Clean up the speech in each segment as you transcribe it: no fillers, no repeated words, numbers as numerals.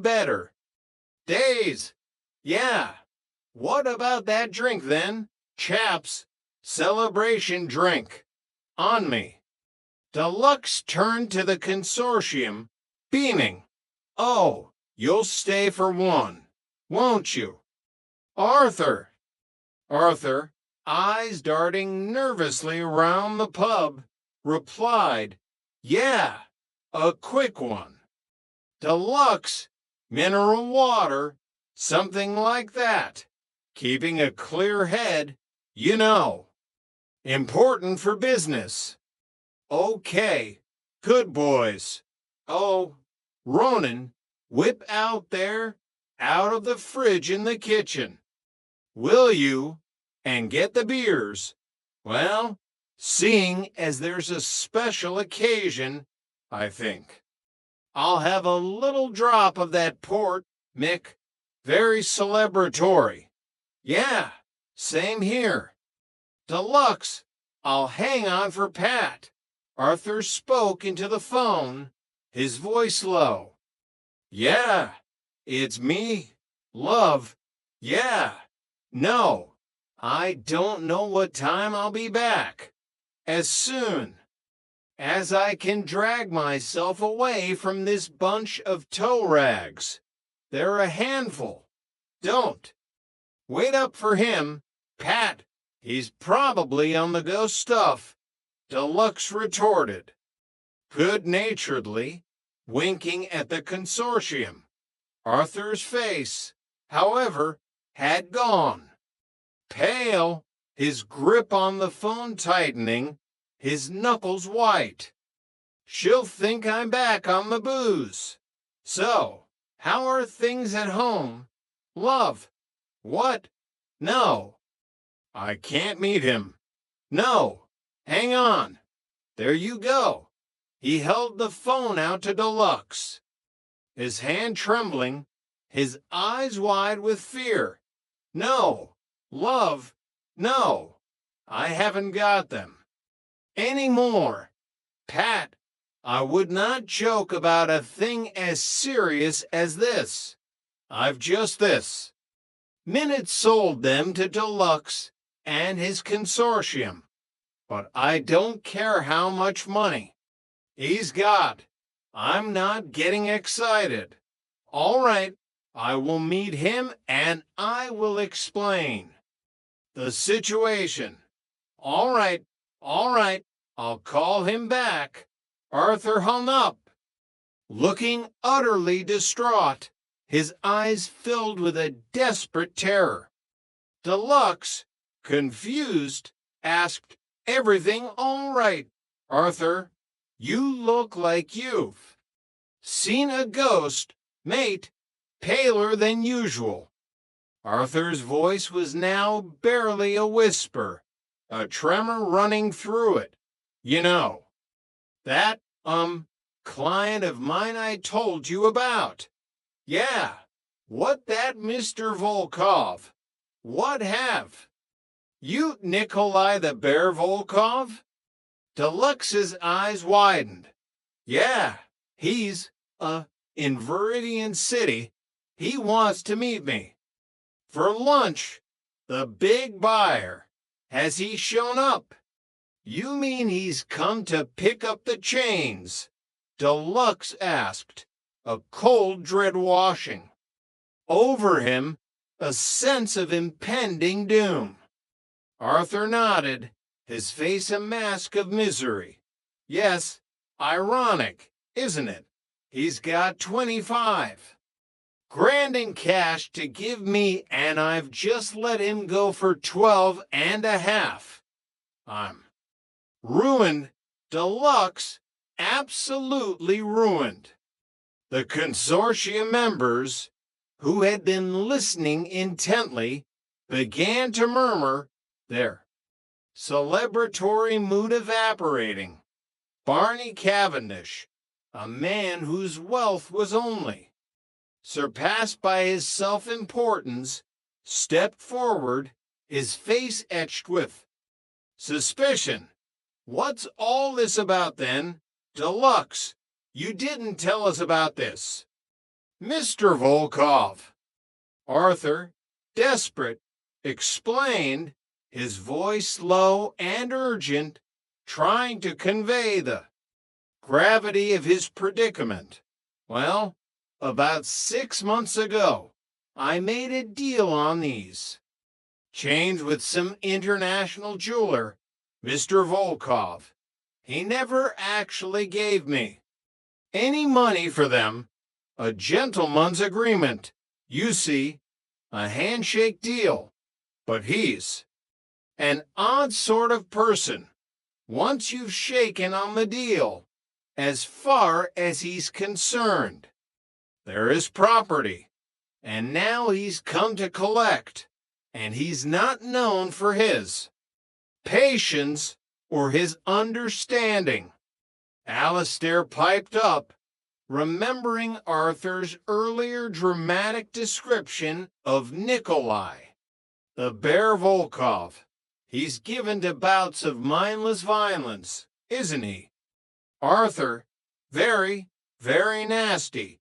better. Days. Yeah. What about that drink then, chaps? Celebration drink. On me. Deluxe turned to the consortium, beaming. Oh, you'll stay for one, won't you? Arthur. Arthur, eyes darting nervously around the pub, replied, Yeah, a quick one. Deluxe, mineral water, something like that. Keeping a clear head, you know. Important for business. Okay, good boys. Oh, Ronan, whip out of the fridge in the kitchen. Will you? And get the beers. Well, seeing as there's a special occasion, I think. I'll have a little drop of that port, Mick. Very celebratory. Yeah, same here. Deluxe, I'll hang on for Pat. Arthur spoke into the phone, his voice low. Yeah, it's me, love. Yeah, no, I don't know what time I'll be back. As soon as I can drag myself away from this bunch of toe rags. They're a handful. Don't. Wait up for him, Pat. He's probably on the go stuff, Deluxe retorted, good-naturedly, winking at the consortium. Arthur's face, however, had gone. Pale, his grip on the phone tightening, his knuckles white. She'll think I'm back on the booze. So, how are things at home? Love. What? No. I can't meet him. No. Hang on. There you go. He held the phone out to Deluxe, his hand trembling, his eyes wide with fear. No. Love. No. I haven't got them. Any more. Pat, I would not joke about a thing as serious as this. I've just this. Minute sold them to Deluxe and his consortium. But I don't care how much money he's got. I'm not getting excited. All right, I will meet him and I will explain the situation. All right, I'll call him back. Arthur hung up, looking utterly distraught, his eyes filled with a desperate terror. Deluxe, confused, asked, Everything all right, Arthur? You look like you've seen a ghost, mate, paler than usual. Arthur's voice was now barely a whisper, a tremor running through it. You know, that, client of mine I told you about. Yeah, what that Mr. Volkov? What have? You Nikolai the Bear Volkov? Deluxe's eyes widened. Yeah, he's, in Viridian City. He wants to meet me. For lunch. The big buyer. Has he shown up? You mean he's come to pick up the chains? Deluxe asked, a cold dread washing over him, a sense of impending doom. Arthur nodded, his face a mask of misery. Yes, ironic, isn't it? He's got 25 grand in cash to give me, and I've just let him go for 12 and a half. I'm ruined. Deluxe, absolutely ruined. The consortium members, who had been listening intently, began to murmur, their celebratory mood evaporating. Barney Cavendish, a man whose wealth was only surpassed by his self-importance, stepped forward, his face etched with suspicion. What's all this about then? Deluxe, you didn't tell us about this. Mr. Volkov, Arthur, desperate, explained, his voice low and urgent, trying to convey the gravity of his predicament. Well, about 6 months ago, I made a deal on these chains with some international jeweler, Mr. Volkov. He never actually gave me any money for them. A gentleman's agreement, you see, a handshake deal. But he's an odd sort of person. Once you've shaken on the deal, as far as he's concerned, there is property, and now he's come to collect, and he's not known for his patience or his understanding. Alistair piped up, remembering Arthur's earlier dramatic description of Nikolai, the Bear Volkov. He's given to bouts of mindless violence, isn't he? Arthur, very, very nasty.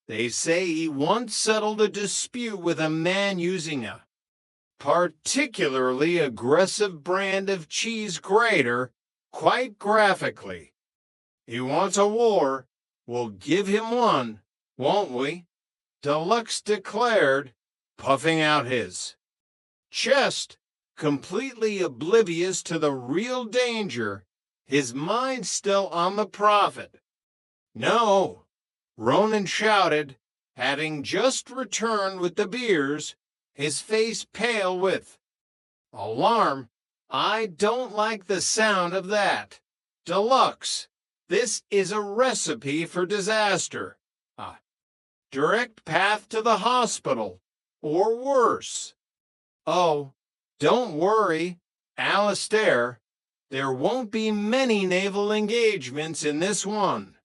They say he once settled a dispute with a man using a particularly aggressive brand of cheese grater quite graphically. He wants a war. We'll give him one, won't we? Deluxe declared, puffing out his chest, completely oblivious to the real danger, his mind still on the profit. No, Ronan shouted, having just returned with the beers, his face pale with alarm. I don't like the sound of that. Deluxe, this is a recipe for disaster. A direct path to the hospital, or worse. Oh, don't worry, Alistair. There won't be many naval engagements in this one,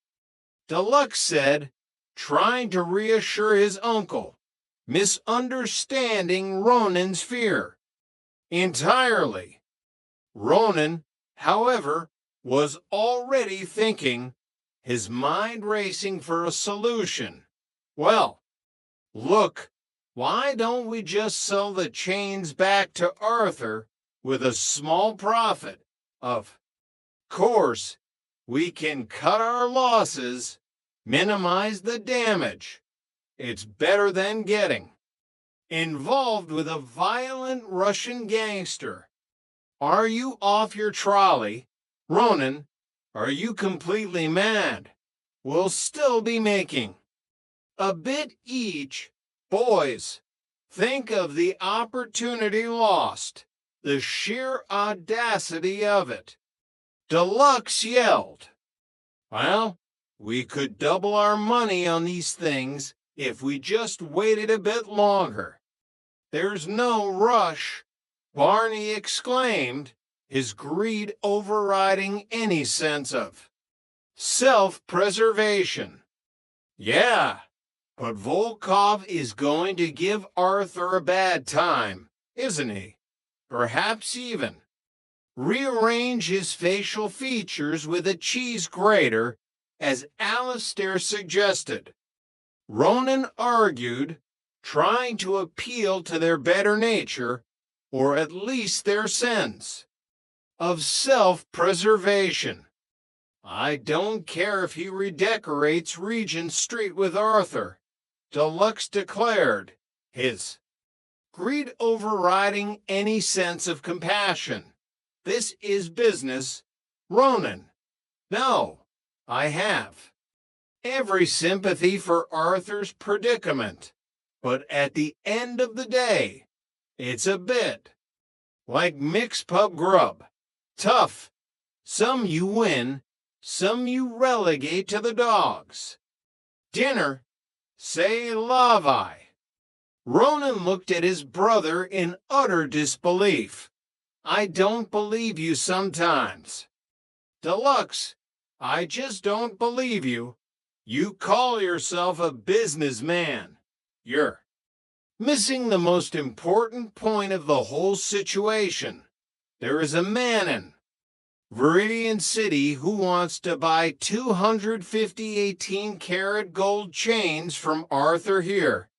Deluxe said, trying to reassure his uncle, misunderstanding Ronan's fear entirely. Ronan, however, was already thinking, his mind racing for a solution. Well, look, why don't we just sell the chains back to Arthur with a small profit? Of course, we can cut our losses, minimize the damage. It's better than getting involved with a violent Russian gangster. Are you off your trolley? Ronan, are you completely mad? We'll still be making a bit each. Boys, think of the opportunity lost, the sheer audacity of it. Deluxe yelled. Well, we could double our money on these things if we just waited a bit longer. There's no rush, Barney exclaimed, his greed overriding any sense of self-preservation. Yeah, but Volkov is going to give Arthur a bad time, isn't he? Perhaps even rearrange his facial features with a cheese grater, as Alistair suggested. Ronan argued, trying to appeal to their better nature, or at least their sense of self-preservation. I don't care if he redecorates Regent Street with Arthur, Deluxe declared, his greed overriding any sense of compassion. This is business, Ronan. No, I have every sympathy for Arthur's predicament, but at the end of the day, it's a bit like mixed pub grub. Tough. Some you win, some you relegate to the dogs. Dinner, c'est la vie. Ronan looked at his brother in utter disbelief. I don't believe you sometimes. Deluxe, I just don't believe you. You call yourself a businessman. You're missing the most important point of the whole situation. There is a man in Viridian City, who wants to buy 250 18-karat gold chains from Arthur here?